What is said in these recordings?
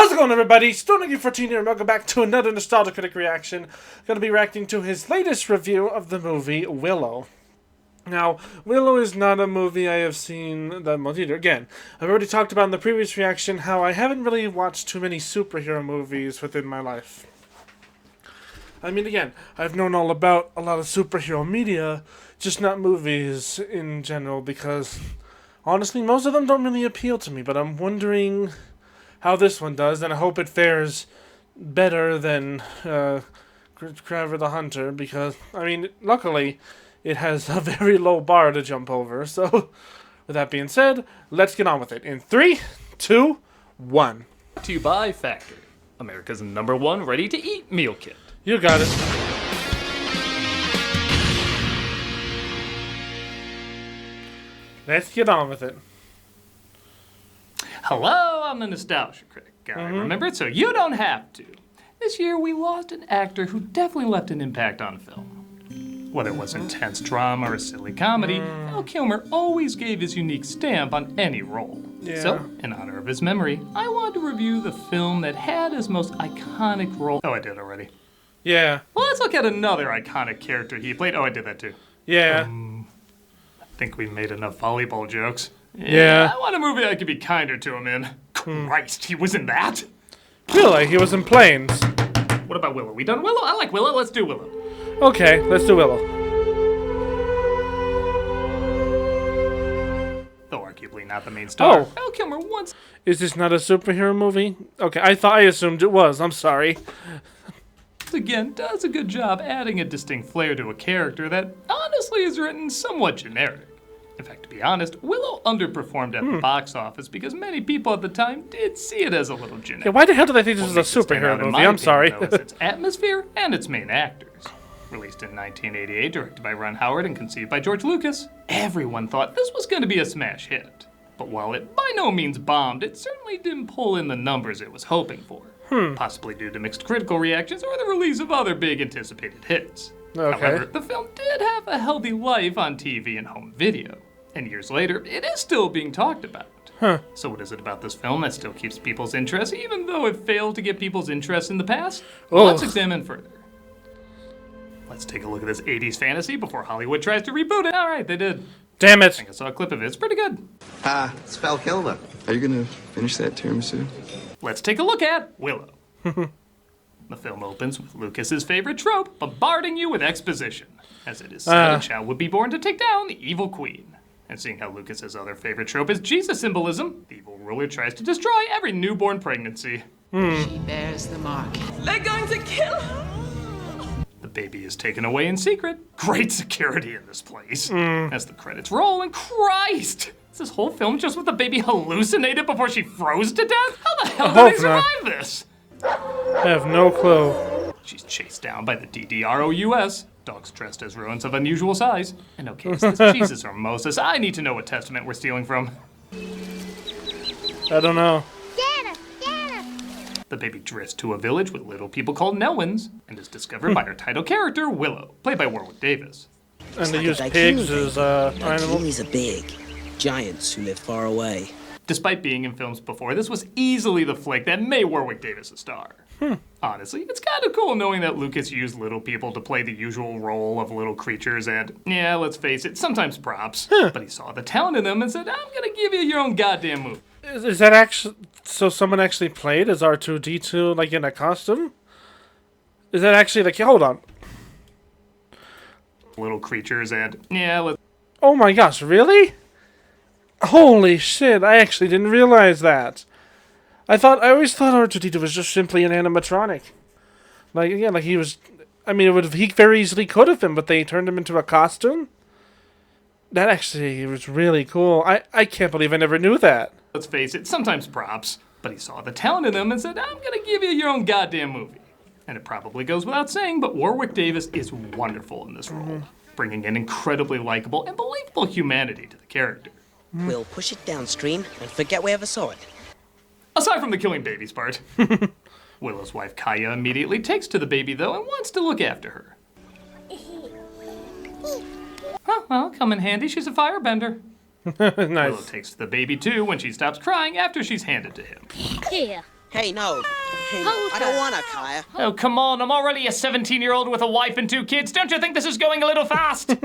How's it going, everybody? StormeDegree 14 here, and welcome back to another nostalgia critic reaction. Going to be reacting to his latest review of the movie Willow. Now, Willow is not a movie I have seen that much either. Again, I've already talked about in the previous reaction how I haven't really watched too many superhero movies within my life. I mean, again, I've known all about a lot of superhero media, just not movies in general, because honestly, most of them don't really appeal to me, but I'm wondering how this one does, and I hope it fares better than Kraver the Hunter, because, I mean, luckily, it has a very low bar to jump over. So, with that being said, let's get on with it. In 3, 2, 1. To you by Factor, America's #1 ready-to-eat meal kit. You got it. Let's get on with it. Hello, I'm the Nostalgia Critic guy. Remember it so you don't have to. This year we lost an actor who definitely left an impact on film. Whether it was intense drama or silly comedy, Val Kilmer always gave his unique stamp on any role. Yeah. So, in honor of his memory, I wanted to review the film that had his most iconic role. Oh, I did already. Yeah. Well, let's look at another iconic character he played. Oh, I did that too. Yeah. I think we made enough volleyball jokes. Yeah. I want a movie I could be kinder to him in. Christ, he was in that? Really? He was in Planes. What about Willow? We done Willow? I like Willow. Let's do Willow. Okay, let's do Willow. Though arguably not the main star. Oh. Val Kilmer once... Is this not a superhero movie? Okay, I assumed it was. I'm sorry. Again, does a good job adding a distinct flair to a character that honestly is written somewhat generic. In fact, to be honest, Willow underperformed at the box office because many people at the time did see it as a little generic. Yeah, why the hell did I think this was a superhero movie? I'm sorry. Though, is its atmosphere and its main actors. Released in 1988, directed by Ron Howard and conceived by George Lucas, everyone thought this was going to be a smash hit. But while it by no means bombed, it certainly didn't pull in the numbers it was hoping for. Possibly due to mixed critical reactions or the release of other big anticipated hits. Okay. However, the film did have a healthy life on TV and home video. And years later, it is still being talked about. So what is it about this film that still keeps people's interest, even though it failed to get people's interest in the past? Well, let's examine further. Let's take a look at this 80s fantasy before Hollywood tries to reboot it. All right, they did. Damn I it. think I saw a clip of it. It's pretty good. It's Val Kilmer. Are you gonna finish that tiramisu? Let's take a look at Willow. The film opens with Lucas's favorite trope, bombarding you with exposition, as it is said a child would be born to take down the evil queen. And seeing how Lucas's other favorite trope is Jesus symbolism, the evil ruler tries to destroy every newborn pregnancy. She bears the mark. They're going to kill her! The baby is taken away in secret. Great security in this place. As the credits roll, and Christ! Is this whole film just with the baby hallucinated before she froze to death? How the hell did they survive this? I have no clue. She's chased down by the DDROUS. Dogs dressed as rodents of unusual size. And okay, is this Jesus or Moses? I need to know what testament we're stealing from. I don't know. The baby drifts to a village with little people called Nelwins and is discovered by her title character, Willow, played by Warwick Davis. And they use pigs as animals. Daikinis are big, giants who live far away. Despite being in films before, this was easily the flick that made Warwick Davis a star. Honestly, it's kind of cool knowing that Lucas used little people to play the usual role of little creatures and, yeah, let's face it, sometimes props. But he saw the talent in them and said, I'm gonna give you your own goddamn movie. Is that actually... So someone actually played as R2-D2, like, in a costume? Is that actually, like... Hold on. Little creatures and, yeah, let's... Oh my gosh, really? Holy shit, I actually didn't realize that. I always thought R2-D2 was just simply an animatronic. Like, yeah, like he was... I mean, he very easily could have been, but they turned him into a costume? That actually was really cool. I can't believe I never knew that. Let's face it, sometimes props. But he saw the talent in them and said, I'm gonna give you your own goddamn movie. And it probably goes without saying, but Warwick Davis is wonderful in this role, bringing an incredibly likable and believable humanity to the character. We'll push it downstream and forget we ever saw it. Aside from the killing babies part. Willow's wife Kaya immediately takes to the baby though and wants to look after her. Huh, well, come in handy, she's a firebender. Nice. Willow takes the baby too when she stops crying after she's handed to him. Here, Hey, no. Hey, I don't want to, Kaya. Oh, come on, I'm already a 17-year-old with a wife and 2 kids. Don't you think this is going a little fast?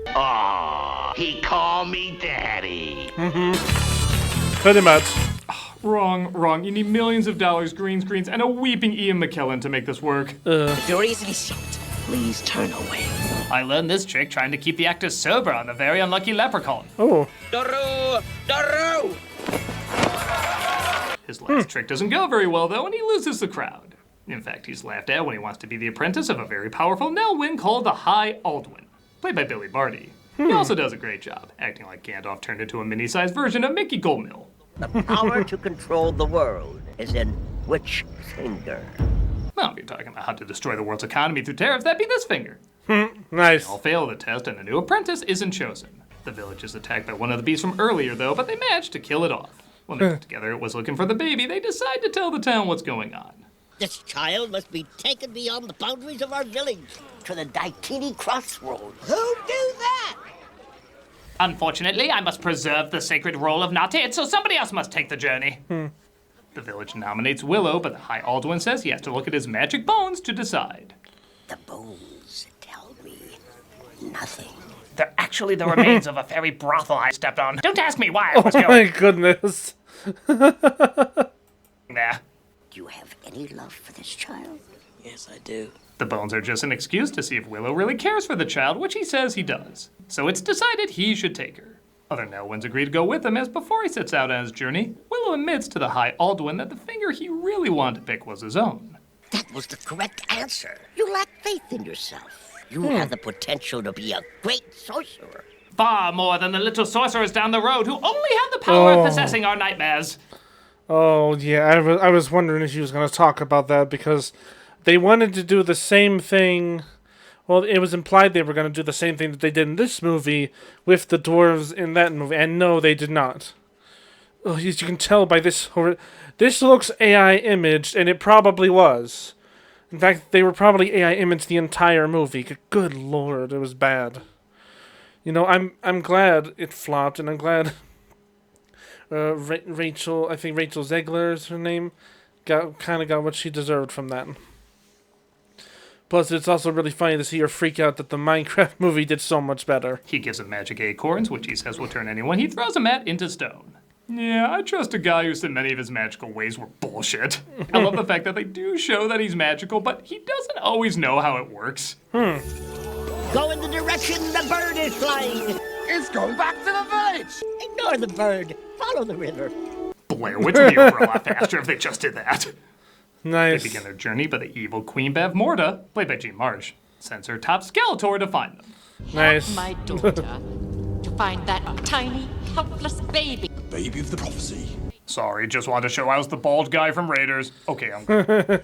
Aw, he called me daddy. Pretty much. Wrong. You need millions of dollars, green screens, and a weeping Ian McKellen to make this work. The door easily shut. Please turn away. I learned this trick trying to keep the actors sober on the very unlucky leprechaun. Oh. Daru! Daru! His last trick doesn't go very well, though, and he loses the crowd. In fact, he's laughed at when he wants to be the apprentice of a very powerful Nelwyn called the High Aldwin, played by Billy Barty. He also does a great job, acting like Gandalf turned into a mini-sized version of Mickey Goldmill. The power to control the world is in which finger? Well, if you're talking about how to destroy the world's economy through tariffs, that'd be this finger. Nice. They all fail the test, and a new apprentice isn't chosen. The village is attacked by one of the beasts from earlier, though, but they manage to kill it off. When they got together, it was looking for the baby. They decide to tell the town what's going on. This child must be taken beyond the boundaries of our village to the Daikini crossroads. Who'd do that? Unfortunately, I must preserve the sacred role of not it, so somebody else must take the journey. The village nominates Willow, but the High Aldwin says he has to look at his magic bones to decide. The bones tell me nothing. They're actually the remains of a fairy brothel I stepped on. Don't ask me why I Oh was my going goodness. there. Do you have any love for this child? Yes, I do. The bones are just an excuse to see if Willow really cares for the child, which he says he does. So it's decided he should take her. Other Nelwyns agree to go with him, as before he sets out on his journey, Willow admits to the High Aldwin that the finger he really wanted to pick was his own. That was the correct answer. You lack faith in yourself. You have the potential to be a great sorcerer. Far more than the little sorcerers down the road who only have the power of possessing our nightmares. Oh, yeah, I was wondering if you was going to talk about that, because they wanted to do the same thing. Well, it was implied they were going to do the same thing that they did in this movie with the dwarves in that movie, and no, they did not. Oh, as you can tell by this, this looks AI imaged, and it probably was. In fact, they were probably AI imaged the entire movie. Good lord, it was bad. You know, I'm glad it flopped, and I'm glad Rachel, I think Rachel Zegler is her name, kind of got what she deserved from that. Plus, it's also really funny to see her freak out that the Minecraft movie did so much better. He gives him magic acorns, which he says will turn anyone he throws them at into stone. Yeah, I trust a guy who said many of his magical ways were bullshit. I love the fact that they do show that he's magical, but he doesn't always know how it works. Go in the direction the bird is flying. It's going back to the village. Ignore the bird. Follow the river. Blair Witch would be over a lot faster if they just did that. Nice. They begin their journey, but the evil Queen Bev Morta, played by Jean Marsh, sends her top Skeletor to find them. Nice. My daughter to find that tiny, helpless baby. Baby of the prophecy. Sorry, just wanted to show I was the bald guy from Raiders. Okay, I'm good.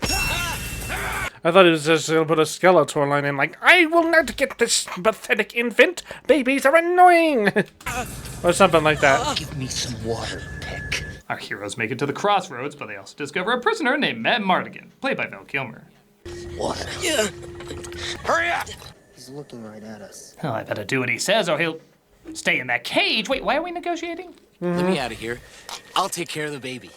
I thought he was just going to put a Skeletor line in, like, I will not get this pathetic infant. Babies are annoying. Or something like that. Give me some water, Pick. Our heroes make it to the crossroads, but they also discover a prisoner named Matt Mardigan, played by Val Kilmer. Water. Hurry up! He's looking right at us. Oh, I better do what he says or he'll stay in that cage. Wait, why are we negotiating? Let me out of here. I'll take care of the baby.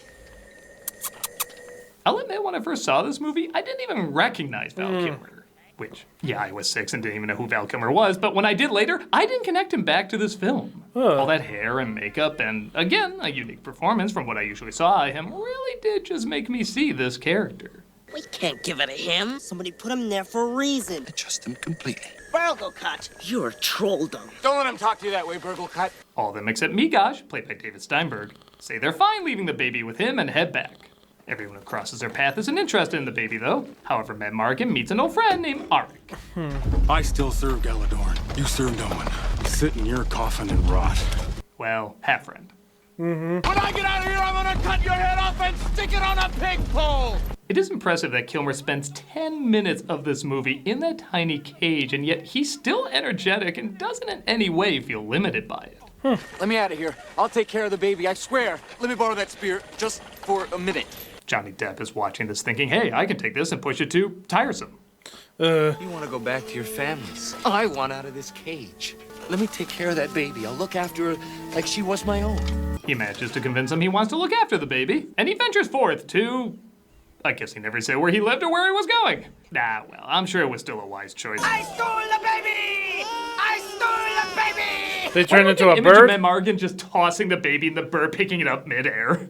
I'll admit, when I first saw this movie, I didn't even recognize Val Kilmer. Which, yeah, I was 6 and didn't even know who Val Kilmer was, but when I did later, I didn't connect him back to this film. All that hair and makeup and, again, a unique performance from what I usually saw of him really did just make me see this character. We can't give it to him. Somebody put him there for a reason. Trust him completely. Burglecut, you're a trolldom. Don't let him talk to you that way, Burglecut. All of them except Migosh, played by David Steinberg, say they're fine leaving the baby with him and head back. Everyone who crosses their path isn't interested in the baby, though. However, Matt Mardigan meets an old friend named Arik. I still serve Galadorn. You serve no one. Sit in your coffin and rot. Well, half-friend. When I get out of here, I'm gonna cut your head off and stick it on a pig pole! It is impressive that Kilmer spends 10 minutes of this movie in that tiny cage, and yet he's still energetic and doesn't in any way feel limited by it. Let me out of here. I'll take care of the baby, I swear. Let me borrow that spear just for a minute. Johnny Depp is watching this thinking, hey, I can take this and push it to tiresome. You want to go back to your families. I want out of this cage. Let me take care of that baby. I'll look after her like she was my own. He manages to convince him he wants to look after the baby, and he ventures forth to... I guess he never said where he lived or where he was going. Nah, well, I'm sure it was still a wise choice. I stole the baby! I stole the baby! They turn into a Image of bird? Matt Morgan just tossing the baby and the bird picking it up midair.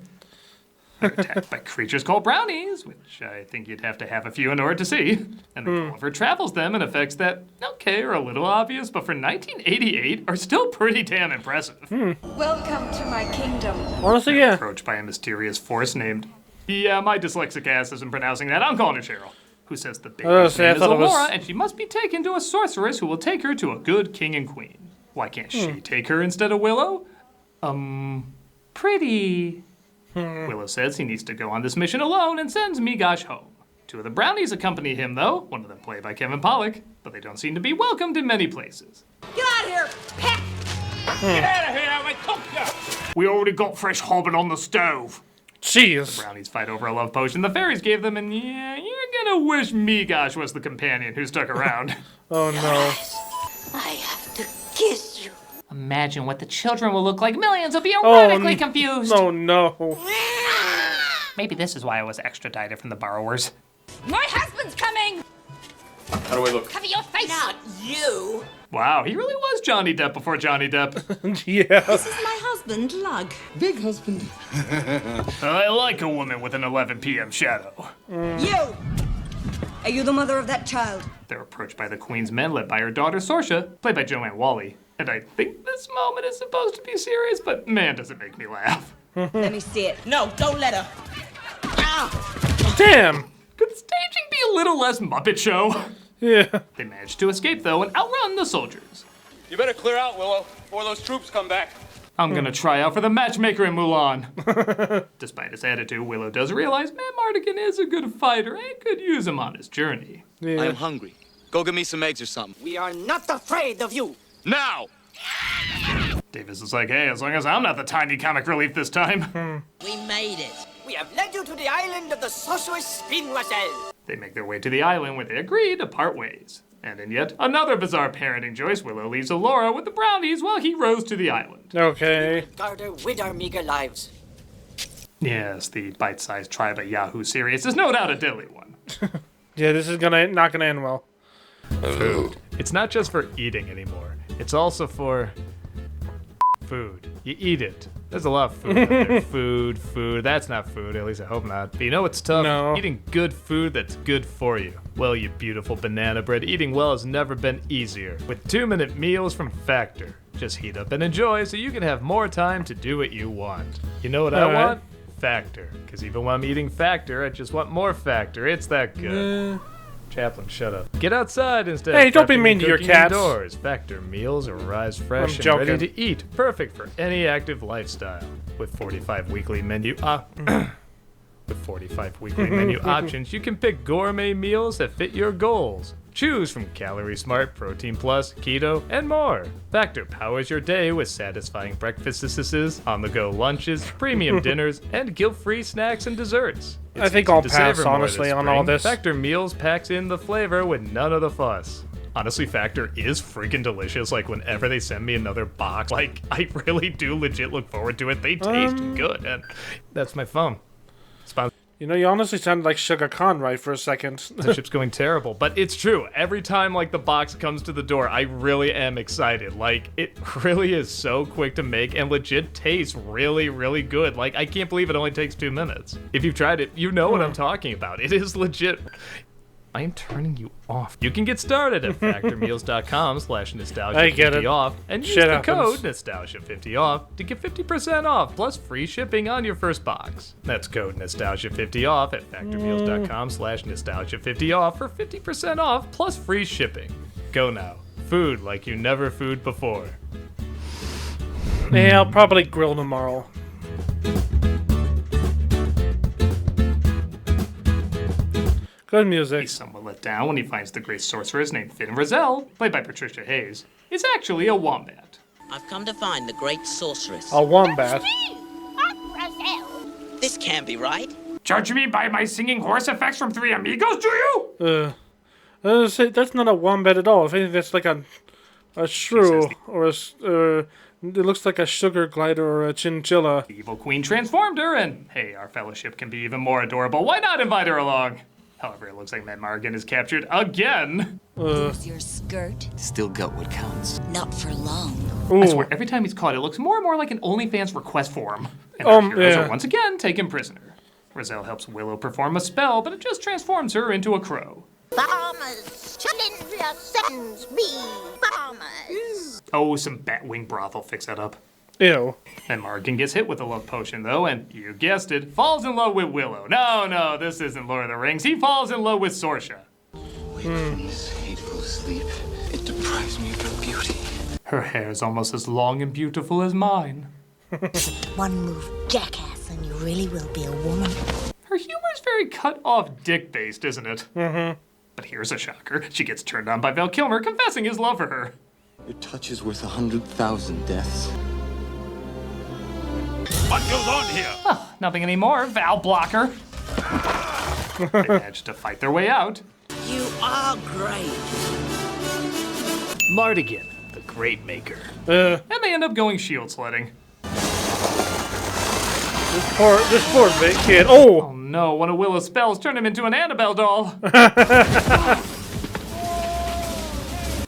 They're attacked by creatures called brownies, which I think you'd have to have a few in order to see. And the Gulliver travels them in effects that, okay, are a little obvious, but for 1988 are still pretty damn impressive. Welcome to my kingdom. Honestly, yeah. Approached by a mysterious force named... Yeah, my dyslexic ass isn't pronouncing that. I'm calling her Cheryl. Who says the baby's name is Elora, and she must be taken to a sorceress who will take her to a good king and queen. Why can't she take her instead of Willow? Pretty... Willow says he needs to go on this mission alone and sends Migosh home. Two of the brownies accompany him, though, one of them played by Kevin Pollak, but they don't seem to be welcomed in many places. Get out of here! Heck! Get out of here, I took you! We already got fresh hobbit on the stove. Jeez. The brownies fight over a love potion the fairies gave them, and yeah, you're gonna wish Migosh was the companion who stuck around. Oh no. I have to kiss you. Imagine what the children will look like. Millions will be erotically confused. Oh no. Maybe this is why I was extradited from the borrowers. My husband's coming! How do I look? Cover your face! Not you! Wow, he really was Johnny Depp before Johnny Depp. Yeah. This is my husband, Lug. Big husband. I like a woman with an 11 p.m. shadow. You! Are you the mother of that child? They're approached by the Queen's men, led by her daughter Sorsha, played by Joanne Whalley. And I think this moment is supposed to be serious, but man, does it make me laugh. Let me see it. No, don't let her. Ah! Damn. Could staging be a little less Muppet Show? Yeah. They manage to escape, though, and outrun the soldiers. You better clear out, Willow, before those troops come back. I'm gonna try out for the matchmaker in Mulan. Despite his attitude, Willow does realize Matt Mardigan is a good fighter and could use him on his journey. Yeah. I'm hungry. Go get me some eggs or something. We are not afraid of you. Now! Davis is like, hey, as long as I'm not the tiny comic relief this time. We made it. We have led you to the island of the sorceress Spinoiselle. They make their way to the island where they agree to part ways. And in yet another bizarre parenting choice, Willow leaves Elora with the brownies while he rows to the island. Okay. Guard her with our meager lives. Yes, the bite-sized tribe at Yahoo series is no doubt a deadly one. Yeah, this is not gonna end well. Food. It's not just for eating anymore. It's also for food. You eat it. There's a lot of food out there. Food. That's not food. At least I hope not. But you know what's tough? No. Eating good food that's good for you. Well, you beautiful banana bread, eating well has never been easier. With 2-minute meals from Factor. Just heat up and enjoy so you can have more time to do what you want. You know what I want? Factor. Because even when I'm eating Factor, I just want more Factor. It's that good. Chaplain, shut up. Get outside instead. Hey, don't be prepping mean and to your cooking cats. Indoors. Factor meals arrive fresh I'm and ready to eat. Perfect for any active lifestyle. With 45 weekly menu with 45 weekly menu options, you can pick gourmet meals that fit your goals. Choose from Calorie Smart, Protein Plus, Keto, and more. Factor powers your day with satisfying breakfasts, on-the-go lunches, premium dinners, and guilt-free snacks and desserts. I think I'll pass, honestly, on all this. Factor meals packs in the flavor with none of the fuss. Honestly, Factor is freaking delicious. Like, whenever they send me another box, like, I really do legit look forward to it. They taste good, and that's my phone. You know, you honestly sounded like Sugar Khan right for a second. The ship's going terrible, but it's true. Every time, like, the box comes to the door, I really am excited. Like, it really is so quick to make and legit tastes really, really good. Like, I can't believe it only takes 2 minutes. If you've tried it, you know what I'm talking about. It is legit. I am turning you off. You can get started at factormeals.com/nostalgia50off and use the code nostalgia50off to get 50% off plus free shipping on your first box. That's code nostalgia50off at factormeals.com/nostalgia50off for 50% off plus free shipping. Go now. Food like you never food before. Yeah, I'll probably grill tomorrow. Good music. He's somewhat let down when he finds the great sorceress named Finn Rizal, played by Patricia Hayes, is actually a wombat. I've come to find the great sorceress. A wombat. This can't be right. Judge me by my singing horse effects from Three Amigos, do you? That's not a wombat at all. If anything, that's like a A shrew, or it looks like a sugar glider or a chinchilla. The evil queen transformed her, and hey, our fellowship can be even more adorable. Why not invite her along? However, it looks like Matt Morgan is captured again. Lose your skirt? Still got what counts. Not for long. I swear, every time he's caught, it looks more and more like an OnlyFans request form. And our heroes are once again taken prisoner. Roselle helps Willow perform a spell, but it just transforms her into a crow. Farmers, Chalindria sends me. Farmers. Oh, some Batwing broth will fix that up. Ew. Then Morgan ges hit with a love potion, though, and you guessed it, falls in love with Willow. No, this isn't Lord of the Rings. He falls in love with Sorsha. This hateful sleep, it deprives me of her beauty. Her hair's almost as long and beautiful as mine. One move, jackass, and you really will be a woman. Her humor's very cut-off dick-based, isn't it? Mm-hmm. But here's a shocker. She gets turned on by Val Kilmer confessing his love for her. Your touch is worth 100,000 deaths. What goes on here? Oh, nothing anymore, Val Blocker. They manage to fight their way out. You are great. Mardigan, the Great Maker. And they end up going shield sledding. This poor big kid. Oh! Oh no, one of Willow's spells turned him into an Annabelle doll.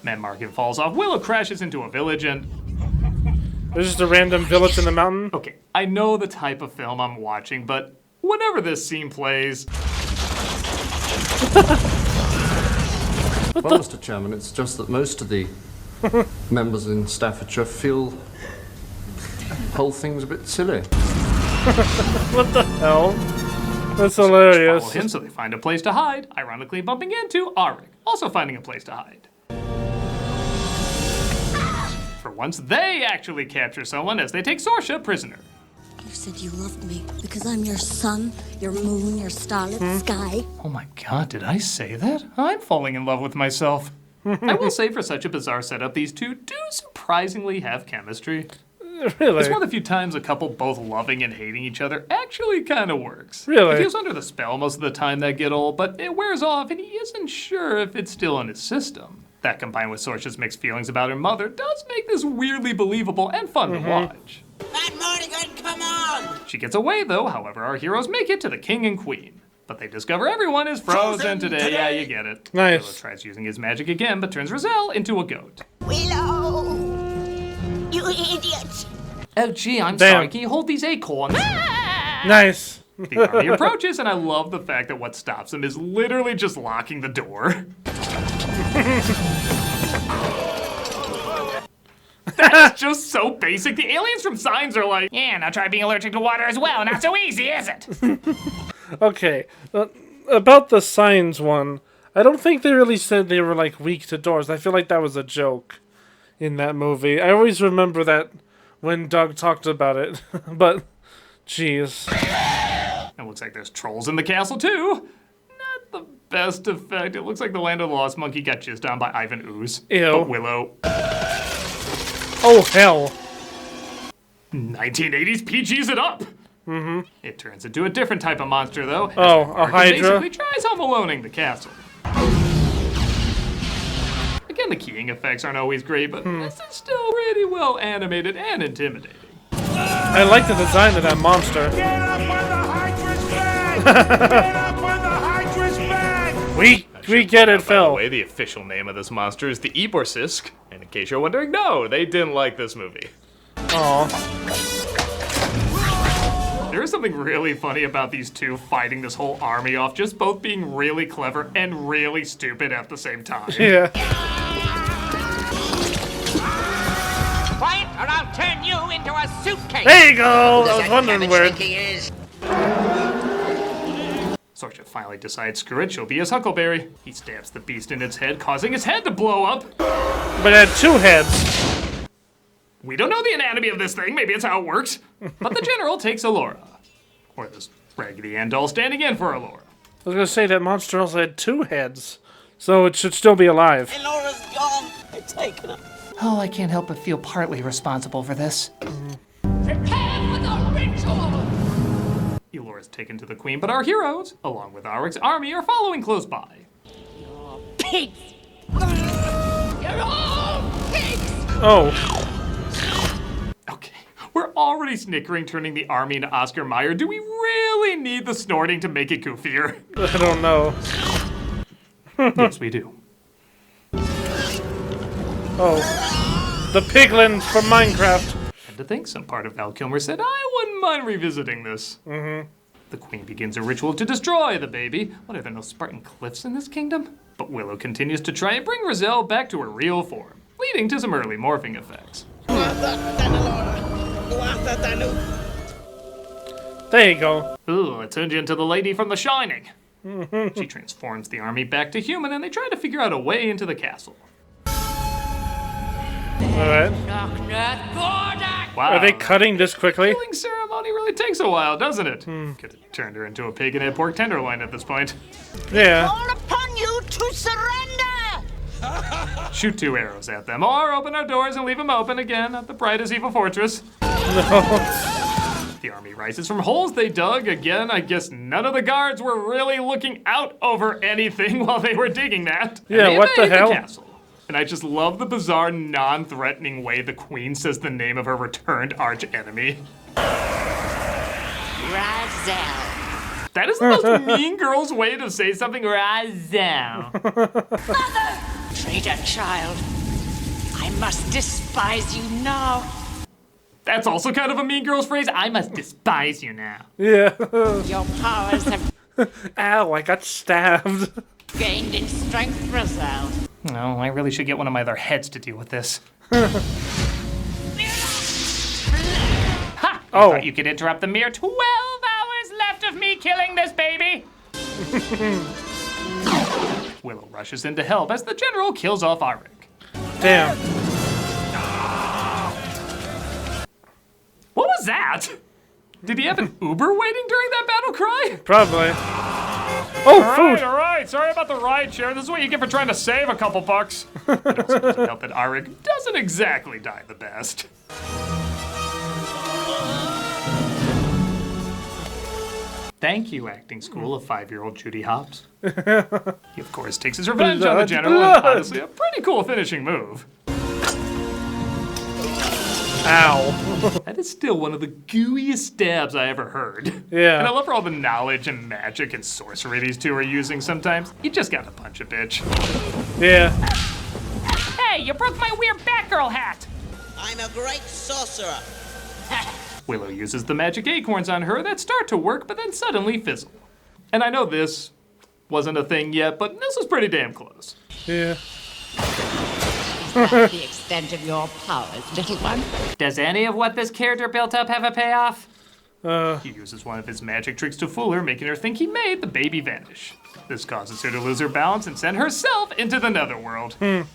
Matt Morgan falls off. Willow crashes into a village and... There's just a random village in the mountain. Okay, I know the type of film I'm watching, but whenever this scene plays... Well, Mr. Chairman, it's just that most of the members in Staffordshire feel the whole thing's a bit silly. What the hell? That's hilarious. Follow him so they find a place to hide, ironically bumping into Auric, also finding a place to hide. For once, they actually capture someone as they take Sorsha prisoner. You said you loved me because I'm your sun, your moon, your starlit sky. Oh my god, did I say that? I'm falling in love with myself. I will say, for such a bizarre setup, these two do surprisingly have chemistry. Really? It's one of the few times a couple both loving and hating each other actually kind of works. Really? He feels under the spell most of the time that get old, but it wears off and he isn't sure if it's still in his system. That combined with Sorsha's mixed feelings about her mother does make this weirdly believable and fun to watch. Matt Morgan, come on! She gets away though, however, our heroes make it to the king and queen. But they discover everyone is frozen today. Yeah, you get it. Nice. Willow tries using his magic again, but turns Roselle into a goat. Willow! You idiot! Oh gee, I'm Damn. sorry. Can you hold these acorns? Nice. The army approaches, and I love the fact that what stops them is literally just locking the door. That's just so basic. The aliens from Signs are like, yeah, now try being allergic to water as well. Not so easy, is it? Okay. About the Signs one, I don't think they really said they were like weak to doors. I feel like that was a joke in that movie. I always remember that when Doug talked about it. But, jeez. It looks like there's trolls in the castle too. Not the best effect. It looks like the Land of the Lost Monkey got jizzed on by Ivan Ooze. Ew. But Willow. Oh, hell. 1980s PG's it up. Mm-hmm. It turns into a different type of monster, though. Oh, a Hydra. Basically tries Home Aloneing the castle. Again, the keying effects aren't always great, but this is still pretty well animated and intimidating. I like the design of that monster. Get up on the Hydra's back! Get up on the Hydra's back! We get it, By the Phil. way, the official name of this monster is the Eborsisk. And in case you're wondering, no, they didn't like this movie. Aw. There is something really funny about these two fighting this whole army off, just both being really clever and really stupid at the same time. Yeah. Quiet, or I'll turn you into a suitcase! There you go! I was wondering where. Sorsha finally decides, screw it, she'll be his Huckleberry. He stabs the beast in its head, causing its head to blow up. But it had two heads. We don't know the anatomy of this thing, maybe it's how it works. But the general takes Allura. Or this Raggedy Ann doll standing in for Allura. I was gonna say that monster also had two heads. So it should still be alive. Hey, Laura's gone. They've taken her. Oh, I can't help but feel partly responsible for this. Prepare for the ritual! Allura's taken to the queen, but our heroes, along with Auric's army, are following close by. Pigs! You're all pigs! Oh. Okay, we're already snickering turning the army into Oscar Mayer. Do we really need the snorting to make it goofier? I don't know. Yes, we do. Oh. The piglins from Minecraft. And to think some part of Val Kilmer said, I wouldn't mind revisiting this. Mm-hmm. The queen begins a ritual to destroy the baby. What, are there no Spartan cliffs in this kingdom? But Willow continues to try and bring Roselle back to her real form, leading to some early morphing effects. There you go. Ooh, it turned you into the lady from The Shining. She transforms the army back to human, and they try to figure out a way into the castle. Alright. Wow. Are they cutting this quickly? The killing ceremony really takes a while, doesn't it? Could have turned her into a pig and had pork tenderloin at this point. Yeah. Call upon you to surrender! Shoot 2 arrows at them, or open our doors and leave them open again at the bright as evil fortress. No. The army rises from holes they dug. Again, I guess none of the guards were really looking out over anything while they were digging that. Yeah, what the hell? Castle. And I just love the bizarre, non-threatening way the queen says the name of her returned arch-enemy. Roselle. That is the most mean girl's way to say something. Roselle. Mother! Traitor child. I must despise you now. That's also kind of a mean girl's phrase. I must despise you now. Yeah. Your powers have Ow, I got stabbed. gained in strength, Roselle. No, I really should get one of my other heads to deal with this. Ha! Oh. Thought you could interrupt the mere 12 hours left of me killing this baby? Willow rushes in to help as the general kills off Arik. Damn. What was that? Did he have an Uber waiting during that battle cry? Probably. Oh, food! All right, sorry about the ride share. This is what you get for trying to save a couple bucks. It also doesn't help that Arik doesn't exactly die the best. Thank you, acting school of 5-year-old Judy Hopps. He, of course, takes his revenge on the general, and honestly, a pretty cool finishing move. Ow. That is still one of the gooeyest stabs I ever heard. Yeah. And I love for all the knowledge and magic and sorcery these two are using sometimes. You just gotta punch a bitch. Yeah. Hey, you broke my weird Batgirl hat! I'm a great sorcerer. Willow uses the magic acorns on her that start to work, but then suddenly fizzle. And I know this wasn't a thing yet, but this was pretty damn close. Yeah. Is that the extent of your powers, little one? Does any of what this character built up have a payoff? He uses one of his magic tricks to fool her, making her think he made the baby vanish. This causes her to lose her balance and send herself into the netherworld. Yeah,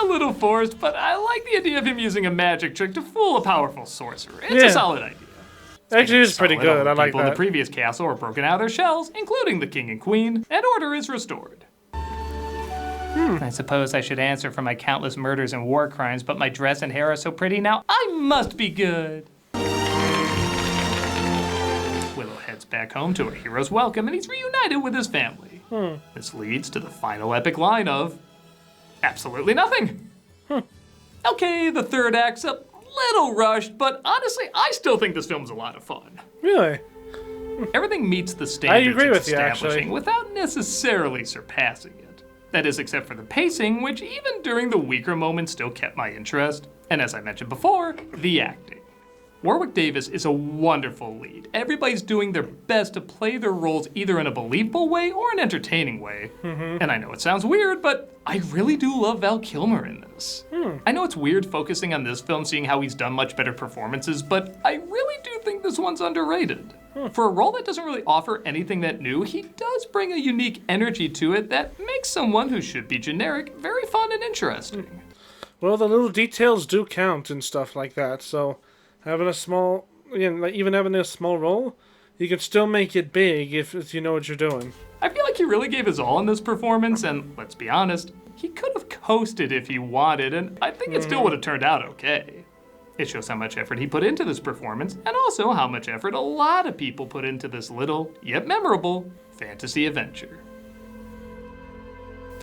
a little forced, but I like the idea of him using a magic trick to fool a powerful sorcerer. It's a solid idea. Actually, it's pretty good. I like People in that. the previous castle are broken out of their shells, including the king and queen, and order is restored. I suppose I should answer for my countless murders and war crimes, but my dress and hair are so pretty now, I must be good. Willow heads back home to a hero's welcome, and he's reunited with his family. This leads to the final epic line of, absolutely nothing. Okay, the third act's a little rushed, but honestly, I still think this film's a lot of fun. Really? Everything meets the standards I agree it's with you, establishing actually. without necessarily surpassing it. That is, except for the pacing, which even during the weaker moments still kept my interest. And as I mentioned before, the acting. Warwick Davis is a wonderful lead. Everybody's doing their best to play their roles either in a believable way or an entertaining way. And I know it sounds weird, but I really do love Val Kilmer in this. I know it's weird focusing on this film, seeing how he's done much better performances, but I really do think this one's underrated. For a role that doesn't really offer anything that new, he does bring a unique energy to it that makes someone who should be generic very fun and interesting. Well, the little details do count and stuff like that, so having a small, even having a small role, you can still make it big if you know what you're doing. I feel like he really gave his all in this performance, and let's be honest, he could have coasted if he wanted, and I think it still would have turned out okay. It shows how much effort he put into this performance, and also how much effort a lot of people put into this little, yet memorable, fantasy adventure.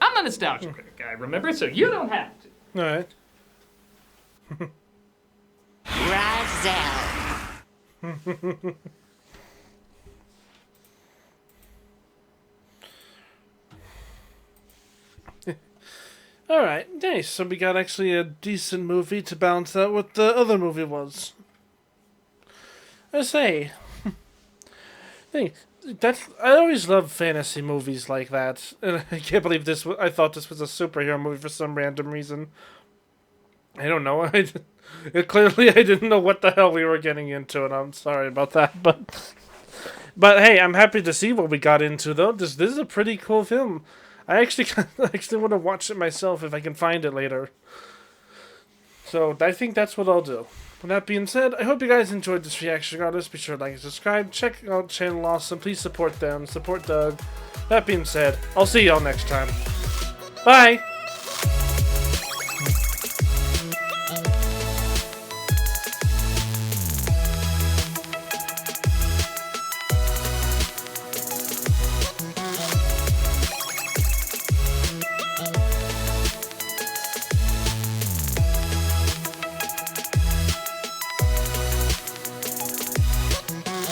I'm a nostalgia critic guy, remember, so you don't have to. Alright. Razel. Alright, nice. So we got actually a decent movie to balance out what the other movie was. I say, hey, I always love fantasy movies like that, and I can't believe this. I thought this was a superhero movie for some random reason. I don't know. Clearly, I didn't know what the hell we were getting into, and I'm sorry about that. But hey, I'm happy to see what we got into, though. This is a pretty cool film. I actually want to watch it myself if I can find it later. So I think that's what I'll do. With that being said, I hope you guys enjoyed this reaction. Regardless, be sure to like and subscribe. Check out Channel Awesome. Please support them. Support Doug. That being said, I'll see y'all next time. Bye!